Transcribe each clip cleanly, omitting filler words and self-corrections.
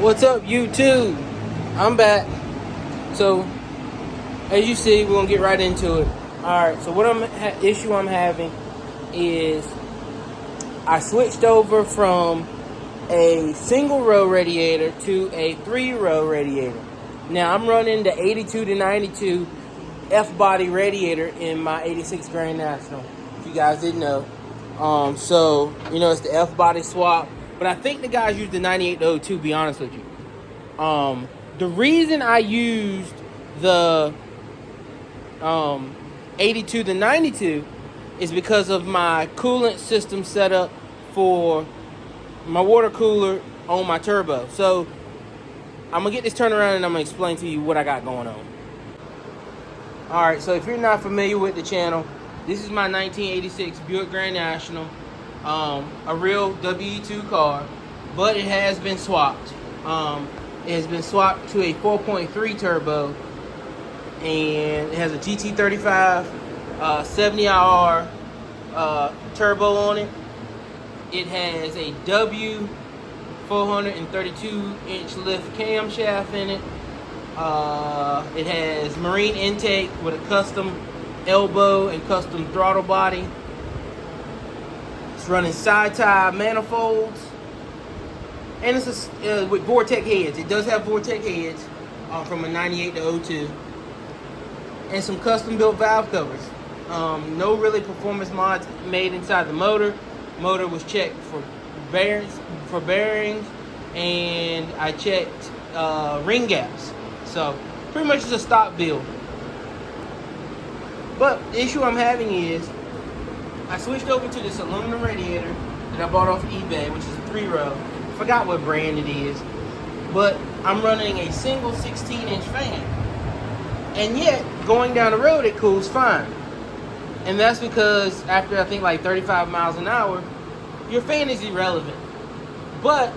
What's up, YouTube? I'm back. So, as you see, we're gonna get right into it. All right. So, what issue I'm having is I switched over from a single row radiator to a 3-row radiator. Now I'm running the 82 to 92 F-body radiator in my 86 Grand National. If you guys didn't know, so you know it's the F-body swap. But I think the guys use the 98 to 02, to be honest with you. The reason I used the 82 to 92 is because of my coolant system setup for my water cooler on my turbo. So I'm gonna get this turned around and I'm gonna explain to you what I got going on. Alright, so if you're not familiar with the channel, this is my 1986 Buick Grand National. A real WE2 car, but it has been swapped. It has been swapped to a 4.3 turbo, and it has a GT35 70R turbo on it. It has a W 432-inch lift camshaft in it. It has marine intake with a custom elbow and custom throttle body. It's running side tie manifolds, and it's with Vortec heads. It does have Vortec heads from a 98 to 02, and some custom built valve covers. No really performance mods made inside the motor. Motor was checked for bearings, and I checked ring gaps. So pretty much it's a stock build. But the issue I'm having is I switched over to this aluminum radiator that I bought off eBay, which is a 3-row. Forgot what brand it is, but I'm running a single 16-inch fan, and yet going down the road it cools fine. And that's because after I think like 35 miles an hour, your fan is irrelevant. But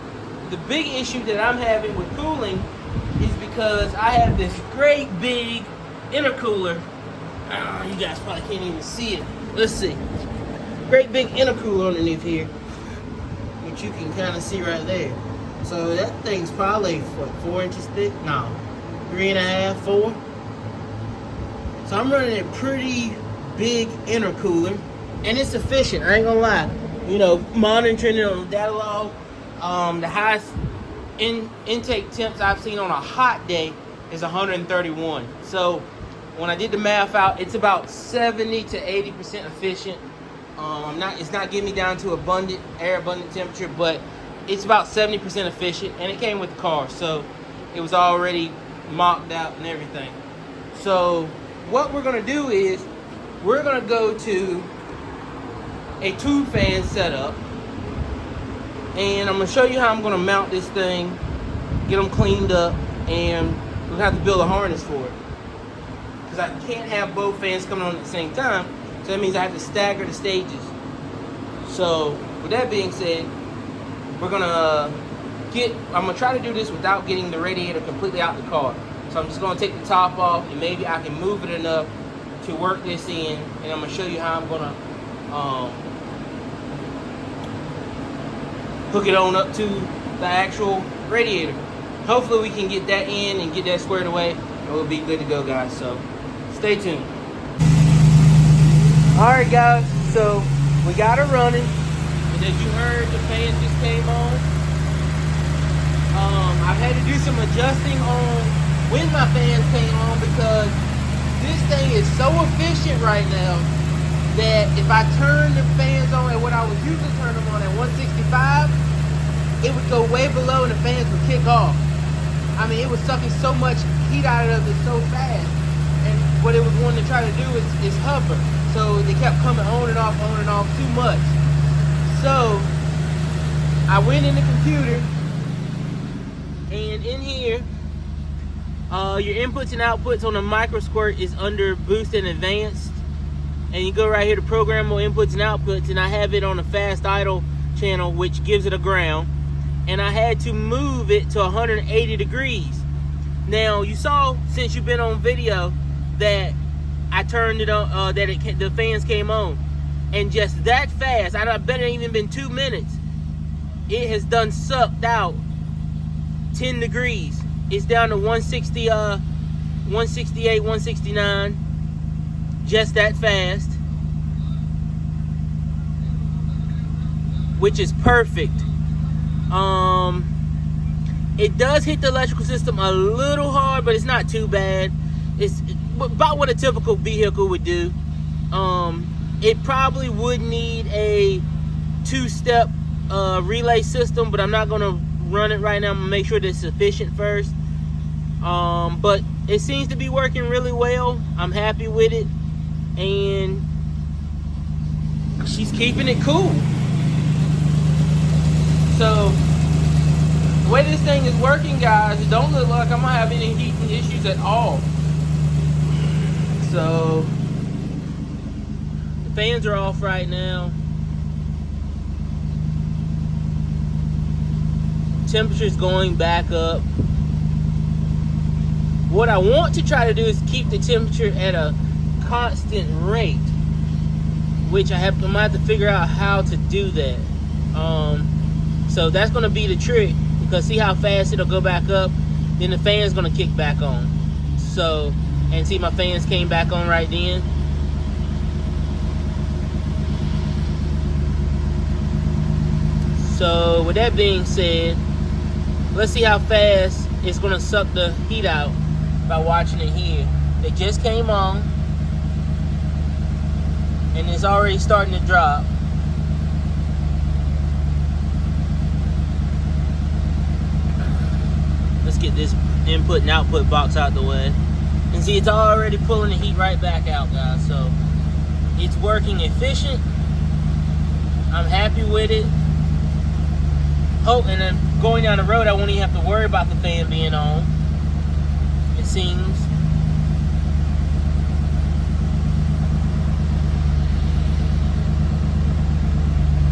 the big issue that I'm having with cooling is because I have this great big intercooler. You guys probably can't even see it. Let's see. Great big intercooler underneath here, which you can kind of see right there. So that thing's probably, what, 4 inches thick? No, 3.5, 4. So I'm running a pretty big intercooler, and it's efficient, I ain't gonna lie. You know, monitoring it on the data log, the highest intake temps I've seen on a hot day is 131. So when I did the math out, it's about 70 to 80% efficient. It's not getting me down to air abundant temperature, but it's about 70% efficient, and it came with the car, so it was already mocked out and everything. So what we're gonna do is we're gonna go to a tube fan setup, and I'm gonna show you how I'm gonna mount this thing, get them cleaned up, and we'll have to build a harness for it, because I can't have both fans coming on at the same time. So that means I have to stagger the stages. So with that being said, I'm gonna try to do this without getting the radiator completely out the car. So I'm just gonna take the top off, and maybe I can move it enough to work this in, and I'm gonna show you how I'm gonna hook it on up to the actual radiator. Hopefully we can get that in and get that squared away, and we'll be good to go, guys. So stay tuned. Alright guys, so we got it running, and as you heard, the fan just came on. I've had to do some adjusting on when my fans came on, because this thing is so efficient right now that if I turn the fans on at what I was usually turning them on at 165, it would go way below and the fans would kick off. I mean, it was sucking so much heat out of it so fast, and what it was wanting to try to do is hover. So they kept coming on and off too much. So I went in the computer, and in here, your inputs and outputs on the micro squirt is under boost and advanced. And you go right here to programmable inputs and outputs, and I have it on the fast idle channel, which gives it a ground. And I had to move it to 180 degrees. Now you saw, since you've been on video, that I turned it on, the fans came on, and just that fast, I bet it ain't even been 2 minutes, it has done sucked out 10 degrees. It's down to 160, 168, 169. Just that fast. Which is perfect. It does hit the electrical system a little hard, but it's not too bad. It's about what a typical vehicle would do. It probably would need a 2-step relay system, but I'm not going to run it right now. I'm going to make sure that it's sufficient first. But it seems to be working really well. I'm happy with it. And she's keeping it cool. So the way this thing is working, guys, it don't look like I'm gonna have any heating issues at all. So the fans are off right now. Temperature's going back up. What I want to try to do is keep the temperature at a constant rate, which I'm gonna have to figure out how to do that. So that's gonna be the trick, because see how fast it'll go back up, then the fan's gonna kick back on. So, and see my fans came back on right then. So with that being said, let's see how fast it's gonna suck the heat out by watching it here. They just came on, and it's already starting to drop. Let's get this input and output box out the way. And see, it's already pulling the heat right back out, guys. So it's working efficient. I'm happy with it. Oh, and then going down the road, I won't even have to worry about the fan being on, it seems.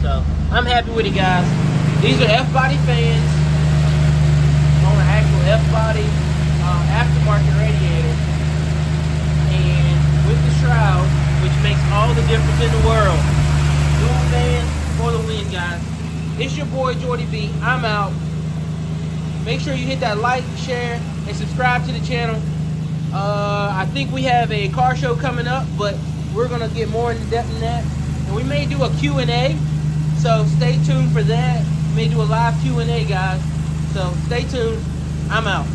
So I'm happy with it, guys. These are F-body fans on an actual F-body aftermarket radiator, and with the shroud, which makes all the difference in the world. Dual fan for the win, guys. It's your boy Jordy B. I'm out. Make sure you hit that like, share, and subscribe to the channel. I think we have a car show coming up, but we're gonna get more in depth in that, and we may do a Q&A. So stay tuned for that. We may do a live Q&A, guys. So stay tuned. I'm out.